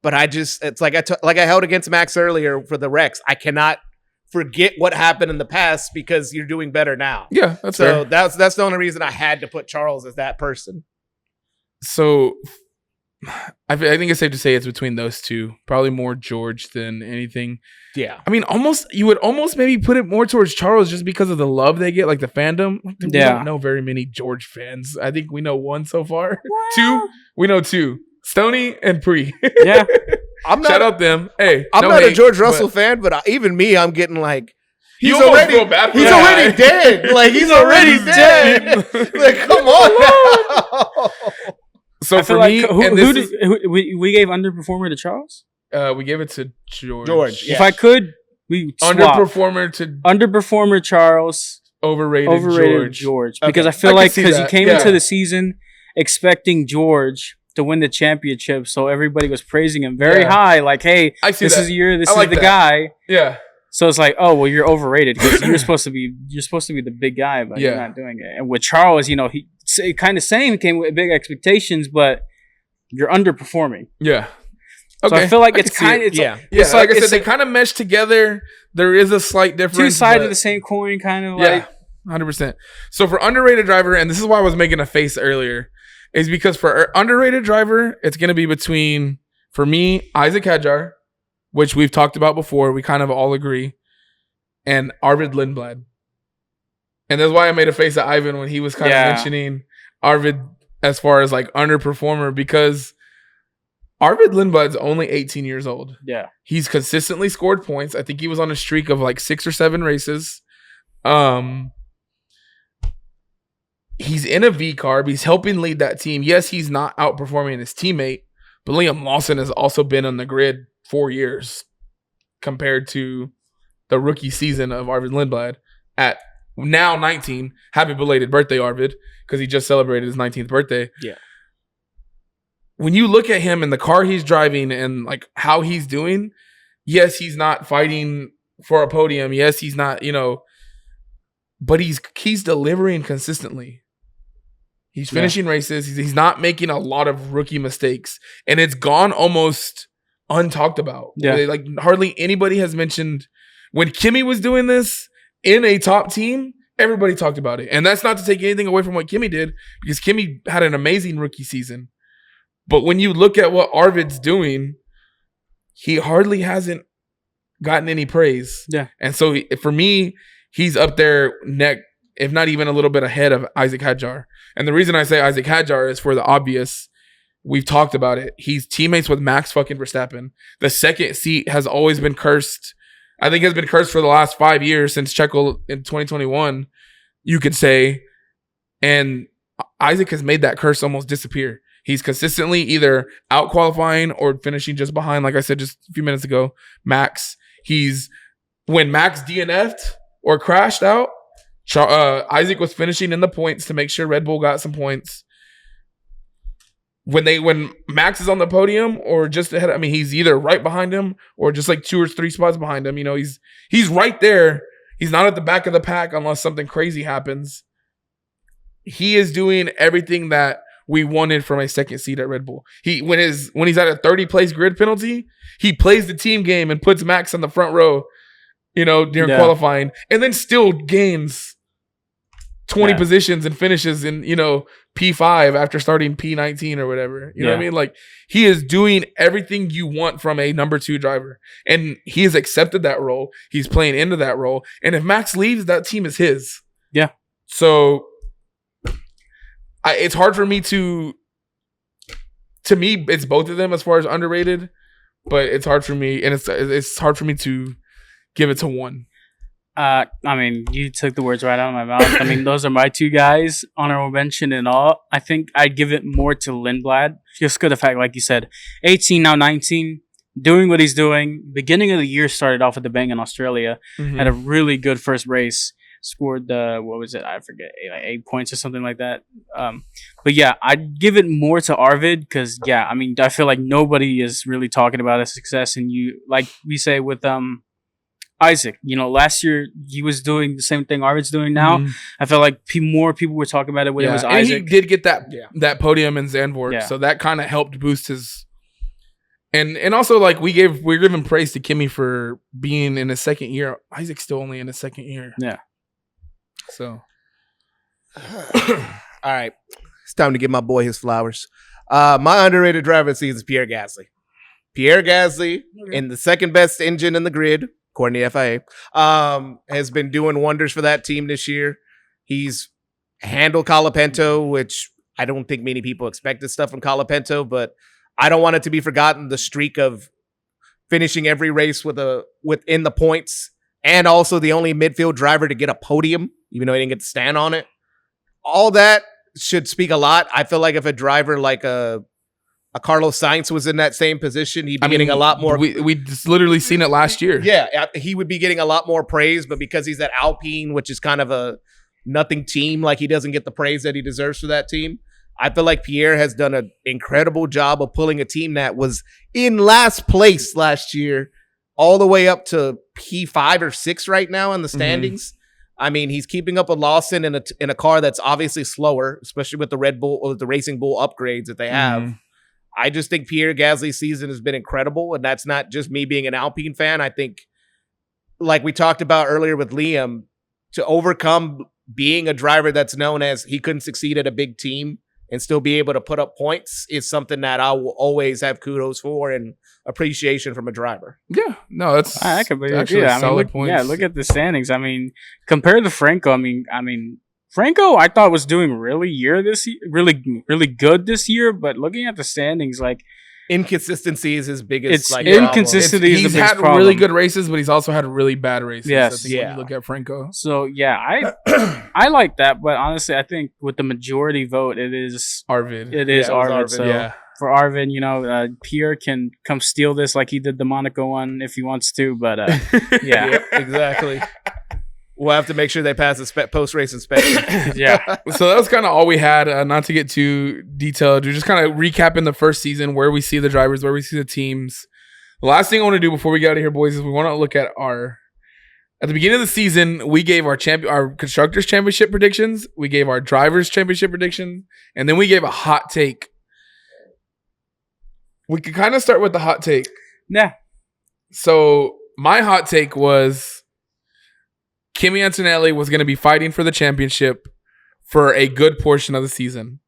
But it's like I held against Max earlier for the Rex. I cannot forget what happened in the past because you're doing better now. Yeah, that's so fair. that's the only reason I had to put Charles as that person. So I think it's safe to say it's between those two. Probably more George than anything. Yeah. I mean, you would almost maybe put it more towards Charles just because of the love they get, like the fandom. We don't know very many George fans. I think we know one so far. Wow. Two? We know two. Stoney and Pre. Yeah. Shout out them. Hey, I'm not a George Russell fan, but even me, I'm getting like, he's already dead. Like, he's already dead. Like, come on now. So for me, we gave underperformer to Charles? We gave it to George. Yeah. If I could, we underperformer Charles, overrated George. Because I feel like because you came into the season expecting George to win the championship, so everybody was praising him very high. Like, hey, this is the year. This is the guy. Yeah. So it's like, oh well, you're overrated because you're supposed to be the big guy, but you're not doing it. And with Charles, he kind of same came with big expectations, but you're underperforming. Yeah. Okay. So I feel like it's kind of It's like I said, they kind of mesh together. There is a slight difference. Two sides of the same coin, kind of like 100%. So for underrated driver, and this is why I was making a face earlier, is because for underrated driver, it's going to be between, for me, Isaac Hadjar, which we've talked about before. We kind of all agree. And Arvid Lindblad. And that's why I made a face at Ivan when he was kind of mentioning Arvid as far as like underperformer, because Arvid Lindblad's only 18 years old. Yeah. He's consistently scored points. I think he was on a streak of like 6 or 7 races. He's in a V carb. He's helping lead that team. Yes, he's not outperforming his teammate, but Liam Lawson has also been on the grid 4 years compared to the rookie season of Arvid Lindblad at now 19. Happy belated birthday, Arvid, because he just celebrated his 19th birthday. Yeah. When you look at him and the car he's driving and like how he's doing, yes, he's not fighting for a podium. Yes, he's not, but he's delivering consistently. He's finishing races. He's not making a lot of rookie mistakes, and it's gone almost untalked about. Yeah. Like hardly anybody has mentioned when Kimmy was doing this in a top team. Everybody talked about it, and that's not to take anything away from what Kimmy did, because Kimmy had an amazing rookie season. But when you look at what Arvid's doing, he hardly hasn't gotten any praise. Yeah. And so for me, he's up there if not even a little bit ahead of Isaac Hadjar. And the reason I say Isaac Hadjar is for the obvious. We've talked about it. He's teammates with Max fucking Verstappen. The second seat has always been cursed. I think has been cursed for the last 5 years since Checo in 2021, you could say. And Isaac has made that curse almost disappear. He's consistently either out qualifying or finishing just behind, like I said just a few minutes ago, Max. When Max DNF'd or crashed out, Isaac was finishing in the points to make sure Red Bull got some points. When Max is on the podium or just ahead, I mean, he's either right behind him or just like 2 or 3 spots behind him. He's right there. He's not at the back of the pack unless something crazy happens. He is doing everything that we wanted from a second seat at Red Bull. When he's at a 30 place grid penalty, he plays the team game and puts Max in the front row, during qualifying, and then still gains 20 positions and finishes in, P5 after starting P19 or whatever. You know what I mean? Like, he is doing everything you want from a number 2 driver. And he has accepted that role. He's playing into that role. And if Max leaves, that team is his. Yeah. So it's hard for me to me, it's both of them as far as underrated, but it's hard for me, and it's hard for me to give it to one. I mean, you took the words right out of my mouth. I mean, those are my 2 guys, honorable mention and all. I think I'd give it more to Lindblad, just because of the fact, like you said, 18, now 19, doing what he's doing. Beginning of the year started off with the bang in Australia, had a really good first race. scored what was it? I forget, like 8 points or something like that. But yeah, I'd give it more to Arvid because yeah, I mean, I feel like nobody is really talking about his success, and you like we say with Isaac. Last year he was doing the same thing Arvid's doing now. Mhm. I felt like more people were talking about it when it was and Isaac. he did get that Yeah. that podium in Zandvoort, Yeah. so that kind of helped boost his. And also like we're giving praise to Kimmy for being in his second year. Isaac's still only in his second year. Yeah. So All right. It's time to give my boy his flowers. My underrated driver this season is Pierre Gasly. Pierre Gasly, in the second best engine in the grid, according to FIA, has been doing wonders for that team this year. He's handled Colapinto, which I don't think many people expected stuff from Colapinto, but I don't want it to be forgotten the streak of finishing every race within the points, and also the only midfield driver to get a podium, even though he didn't get to stand on it. All that should speak a lot. I feel like if a driver like a Carlos Sainz was in that same position, he'd be getting a lot more. We just literally seen it last year. Yeah, he would be getting a lot more praise, but because he's at Alpine, which is kind of a nothing team, like he doesn't get the praise that he deserves for that team. I feel like Pierre has done an incredible job of pulling a team that was in last place last year all the way up to P5 or 6 right now in the standings. I mean, he's keeping up with Lawson in a car that's obviously slower, especially with the Red Bull or the Racing Bull upgrades that they have. I just think Pierre Gasly's season has been incredible, and that's not just me being an Alpine fan. I think, like we talked about earlier with Liam, to overcome being a driver that's known as he couldn't succeed at a big team and still be able to put up points is something that I will always have kudos for and appreciation from a driver. Yeah, no, that's I could believe actually it. Yeah, solid look, points. yeah, look at the standings. I mean, compared to Franco, I mean, Franco, I thought was doing really good this year. But looking at the standings, like Inconsistency is his biggest. It's like inconsistency. He's is the biggest had problem. really good races, but he's also had really bad races. Yes. I think when you look at Franco. So yeah, I like that, but honestly, I think with the majority vote, it is Arvid. It is Yeah, it was Arvid. Arvid, So yeah. for Arvid, Pierre can come steal this like he did the Monaco one if he wants to. But yeah, Yep, exactly. We'll have to make sure they pass the post-race inspection. yeah. So that was kind of all we had. Not to get too detailed, we're just kind of recapping the first season, where we see the drivers, where we see the teams. The last thing I want to do before we get out of here, boys, is we want to look at at the beginning of the season, we gave our constructors championship predictions, we gave our drivers championship predictions, and then we gave a hot take. We could kind of start with the hot take. Yeah. So my hot take was Kimi Antonelli was going to be fighting for the championship for a good portion of the season.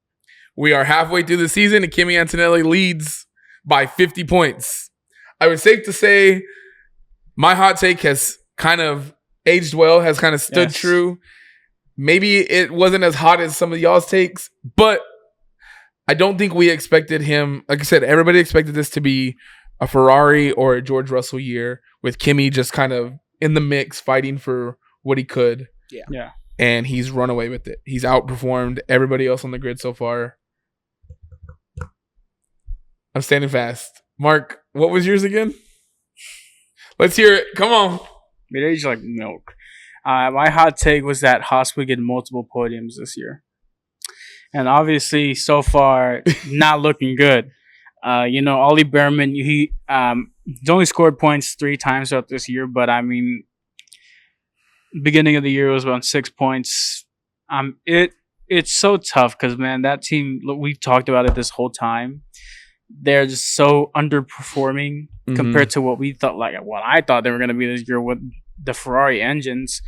We are halfway through the season, and Kimi Antonelli leads by 50 points. I would safe to say my hot take has kind of aged well, has kind of stood true. Maybe it wasn't as hot as some of y'all's takes, but I don't think we expected him. Like I said, everybody expected this to be a Ferrari or a George Russell year with Kimi just kind of in the mix, fighting for what he could. Yeah. And he's run away with it. He's outperformed everybody else on the grid so far. I'm standing fast. Mark, what was yours again? Let's hear it. Come on. It aged like milk. My hot take was that Haas would get multiple podiums this year. And obviously, so far, not looking good. Ollie Behrman, he's only scored points 3 times throughout this year, but I mean, beginning of the year was around 6 points. It's so tough because, man, that team, we've talked about it this whole time. They're just so underperforming compared to what I thought they were going to be this year with the Ferrari engines.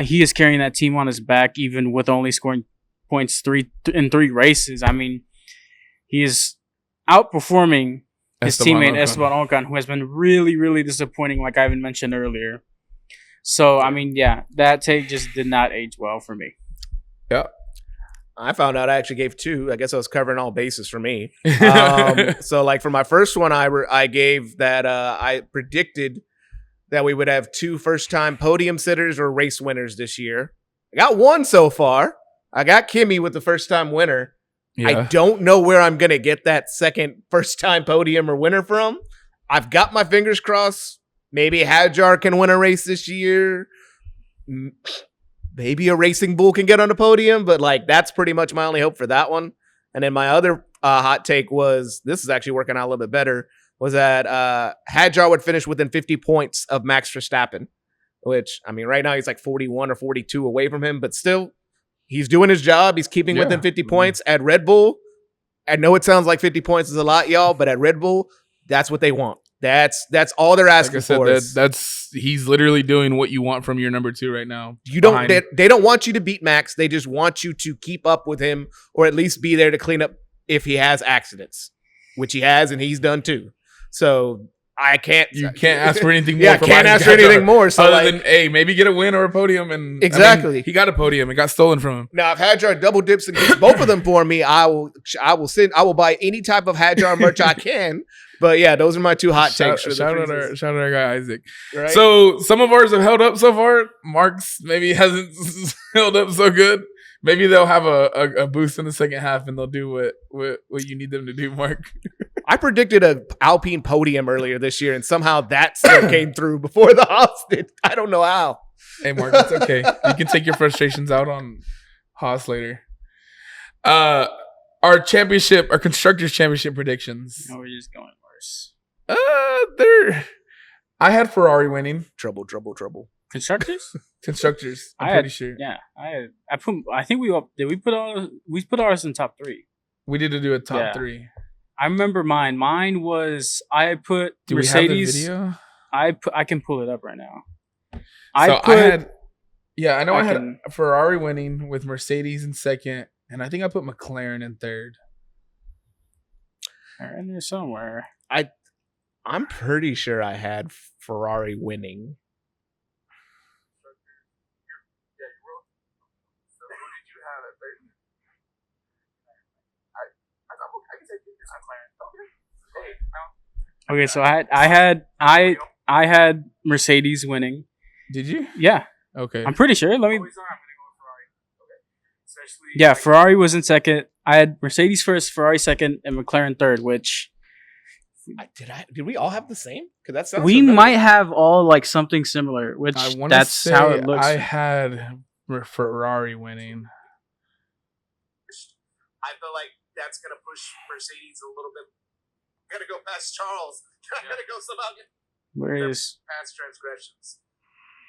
He is carrying that team on his back, even with only scoring points 3 races. I mean, he is outperforming his teammate Esteban Ocon, who has been really, really disappointing, like Ivan mentioned earlier. So, I mean, yeah, that take just did not age well for me. Yeah. I found out I actually gave 2. I guess I was covering all bases for me. So, like, for my first one, I gave that I predicted that we would have 2 first-time podium sitters or race winners this year. I got 1 so far. I got Kimi with the first-time winner. Yeah. I don't know where I'm going to get that second first-time podium or winner from. I've got my fingers crossed. Maybe Hadjar can win a race this year. maybe a Racing Bull can get on the podium, but like that's pretty much my only hope for that one. And then my other hot take was, this is actually working out a little bit better, was that Hadjar would finish within 50 points of Max Verstappen, which, I mean, right now he's like 41 or 42 away from him, but still, he's doing his job. He's keeping within 50 points. At Red Bull, I know it sounds like 50 points is a lot, y'all, but at Red Bull, that's what they want. That's all they're asking for. That's he's literally doing what you want from your number 2 right now. You don't. They don't want you to beat Max. They just want you to keep up with him, or at least be there to clean up if he has accidents, which he has, and he's done too. So I can't. You can't ask for anything more. Yeah, can't ask for anything more. So other than, hey, maybe get a win or a podium. And exactly, I mean, he got a podium. It got stolen from him. Now, if Hadjar double dips and gets both of them for me, I will buy any type of Hadjar merch I can. But yeah, those are my 2 hot takes. Shout out our guy Isaac. Right? So some of ours have held up so far. Mark's maybe hasn't held up so good. Maybe they'll have a boost in the second half and they'll do what you need them to do, Mark. I predicted a Alpine podium earlier this year, and somehow that still came through before the Haas did. I don't know how. Hey, Mark, it's okay. You can take your frustrations out on Haas later. Our constructors championship predictions. No, we're just going worse. I had Ferrari winning. Trouble. Constructors? Constructors. I'm pretty sure. Yeah, I think we put ours in top 3. We did do a top 3. I remember mine. Mine was I put do Mercedes. We have the video? I can pull it up right now. I had Ferrari winning with Mercedes in second, and I think I put McLaren in third. They're in there somewhere. I'm pretty sure I had Ferrari winning. Okay, so I had Mercedes winning. Did you? Yeah. Okay. I'm pretty sure. Let me. Yeah, Ferrari was in second. I had Mercedes first, Ferrari second, and McLaren third. Which did we all have the same? Because that sounds. We might have all like something similar. Which that's how it looks. I had Ferrari winning. I feel like that's gonna push Mercedes a little bit. Gotta go past Charles. Gotta go somehow get past transgressions.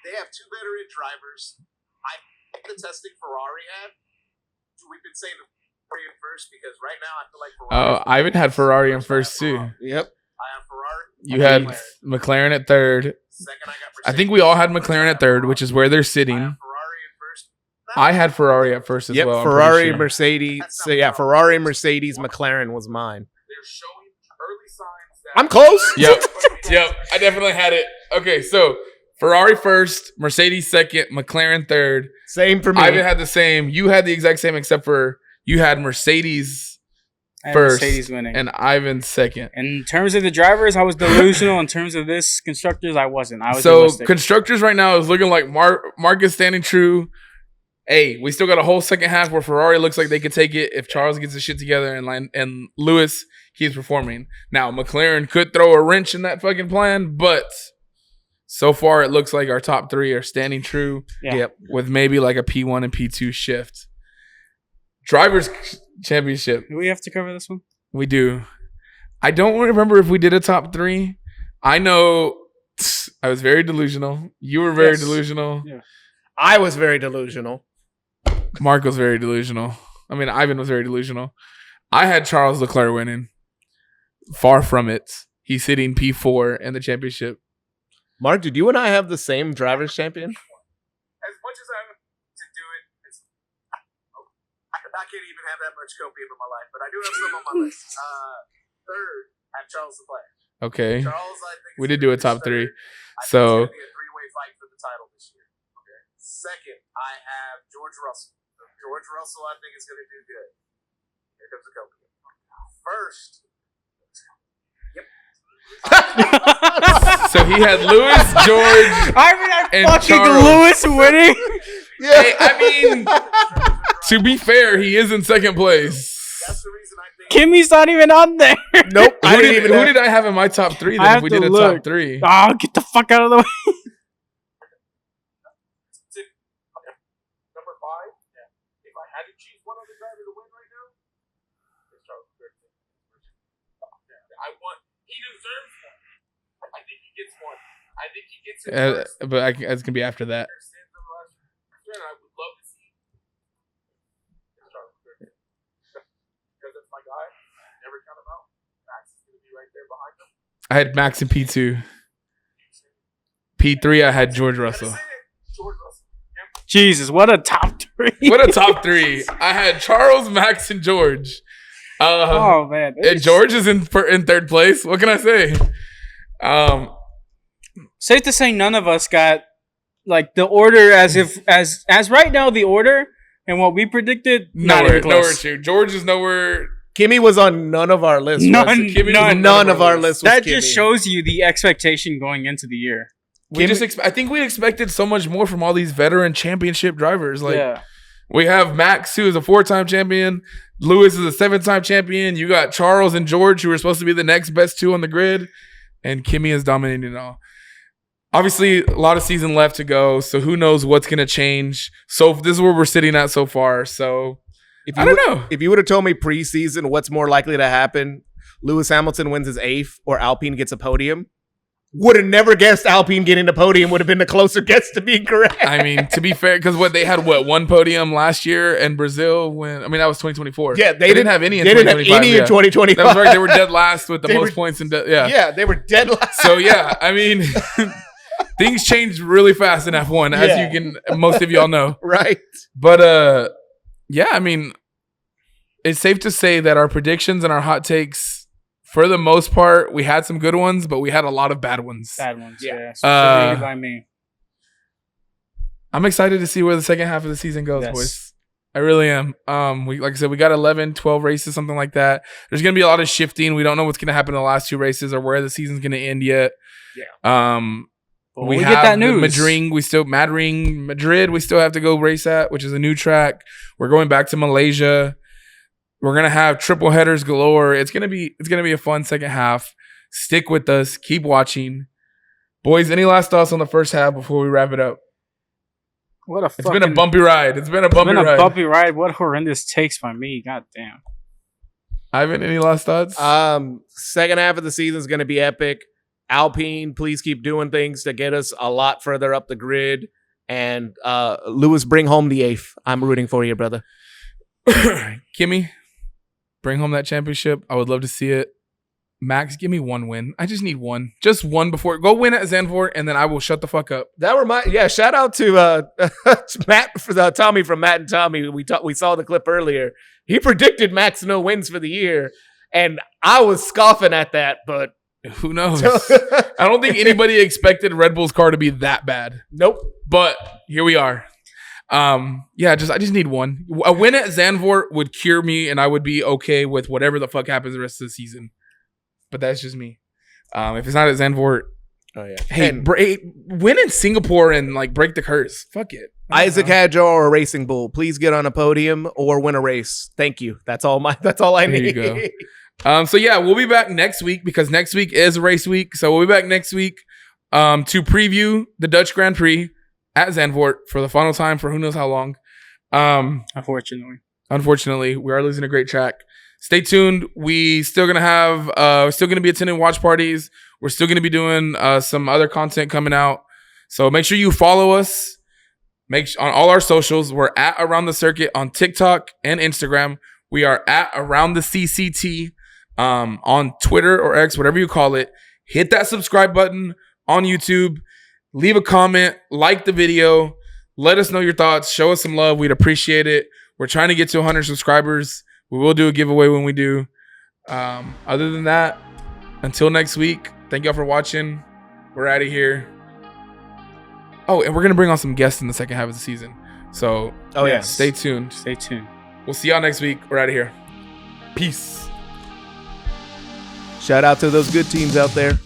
They have 2 veteran drivers. I think the testing Ferrari had. We've been saying Ferrari in first because right now I feel like Ferrari. Oh, Ivan had Ferrari in first too. Yep. I have Ferrari. You had McLaren at third. Second, I got Mercedes. I think we all had McLaren at third, which is where they're sitting. I had Ferrari at first as well. Ferrari, Mercedes. So yeah, Ferrari, Mercedes, McLaren was mine. They're showing early signs that I'm close. Yep. I definitely had it. Okay, so Ferrari first, Mercedes second, McLaren third. Same for me. I even had the same. You had the exact same, except for you had Mercedes first, Mercedes winning, and Ivan second. In terms of the drivers, I was delusional. In terms of this constructors, I wasn't. I was so realistic. Constructors right now is looking like Mark is standing true. Hey, we still got a whole second half where Ferrari looks like they could take it if Charles gets his shit together and Lewis keeps performing. Now, McLaren could throw a wrench in that fucking plan, but so far it looks like our top 3 are standing true. Yeah. Yep. With maybe like a P1 and P2 shift. Drivers Championship. Do we have to cover this one? We do. I don't remember if we did a top 3. I know I was very delusional. You were very delusional. Yeah. I was very delusional. Mark was very delusional. I mean, Ivan was very delusional. I had Charles Leclerc winning. Far from it. He's sitting P4 in the championship. Mark, did you and I have the same driver's champion? As much as I want to do it, I can't even have that much copium in my life, but I do have some on my list. Third, I have Charles Leclerc. Okay. Charles, I think we did do a top 3. So it's going to be a 3-way fight for the title this year. Okay. Second, I have George Russell. George Russell, I think, is going to do good. Here comes the copium. First. So he had Lewis, George, and fucking Charles. Lewis winning. Yeah, hey, I mean, to be fair, he is in second place. That's the reason I think Kimmy's not even on there. Nope. Who did I have in my top 3 then if we did a top 3? Oh, get the fuck out of the way. He deserves one. I think he gets one. I think he gets it first. But it's gonna be after that. I would love to see because that's my guy. Never count him out. Max is gonna be right there behind him. I had Max in P2. P3, I had George Russell. George Russell. Yep. Jesus, what a top three! What a top three! I had Charles, Max, and George. Oh man, And George is in third place. What can I say? Safe to say, none of us got like the order as right now the order and what we predicted. Not even nowhere close. to. George is nowhere. Kimmy was on none of our lists. None of our lists. That just shows you the expectation going into the year. I think we expected so much more from all these veteran championship drivers. Like, Yeah. we have Max, who is a 4-time champion. Lewis is a 7-time champion. You got Charles and George, who are supposed to be the next best two on the grid. And Kimmy is dominating it all. Obviously, a lot of season left to go, so who knows what's going to change. So this is where we're sitting at so far. So I don't know. If you would have told me preseason what's more likely to happen, Lewis Hamilton wins his 8th or Alpine gets a podium, would have never guessed Alpine getting the podium would have been the closer guess to being correct. I mean, to be fair, because they had one podium last year in Brazil that was 2024. Yeah, they didn't have any in 2025. They didn't have any in 2025. That was right. They were dead last with the most points. Yeah, they were dead last. So, yeah, I mean, things changed really fast in F1, as most of y'all know. Right. But, yeah, I mean, it's safe to say that our predictions and our hot takes, for the most part, we had some good ones, but we had a lot of bad ones. Yeah. Specifically by me. I'm excited to see where the second half of the season goes, boys. I really am. Like I said, we got 11, 12 races, something like that. There's going to be a lot of shifting. We don't know what's going to happen in the last 2 races or where the season's going to end yet. Yeah. We get that news. Madrid, we still have to go race at, which is a new track. We're going back to Malaysia. We're gonna have triple headers galore. It's gonna be a fun second half. Stick with us. Keep watching, boys. Any last thoughts on the first half before we wrap it up? It's been a bumpy ride. Bumpy ride. What horrendous takes by me. God damn. Ivan, any last thoughts? Second half of the season is gonna be epic. Alpine, please keep doing things to get us a lot further up the grid. And Lewis, bring home the 8th. I'm rooting for you, brother. Kimmy, bring home that championship. I would love to see it. Max, give me one win. I just need one. Just one before. Go win at Zandvoort, and then I will shut the fuck up. Shout out to Matt, for Tommy from Matt and Tommy. We saw the clip earlier. He predicted Max no wins for the year, and I was scoffing at that, but who knows? I don't think anybody expected Red Bull's car to be that bad. Nope. But here we are. I just need one. A win at Zandvoort would cure me, and I would be okay with whatever the fuck happens the rest of the season. But that's just me. If it's not at Zandvoort, win in Singapore and break the curse. Fuck it. Isaac Hadjar or Racing Bull, please get on a podium or win a race. Thank you. That's all I need. There you go. So yeah, we'll be back next week because next week is race week. So we'll be back next week to preview the Dutch Grand Prix at Zandvoort for the final time for who knows how long. Unfortunately, we are losing a great track. Stay tuned. We're still gonna be attending watch parties. We're still gonna be doing some other content coming out. So make sure you follow us. On all our socials. We're at Around the Circuit on TikTok and Instagram. We are at Around the CCT on Twitter or X, whatever you call it. Hit that subscribe button on YouTube. Leave a comment, like the video, let us know your thoughts, show us some love. We'd appreciate it. We're trying to get to 100 subscribers. We will do a giveaway when we do. Other than that, until next week, thank y'all for watching. We're out of here. Oh, and we're going to bring on some guests in the second half of the season. So, stay tuned. Stay tuned. We'll see y'all next week. We're out of here. Peace. Shout out to those good teams out there.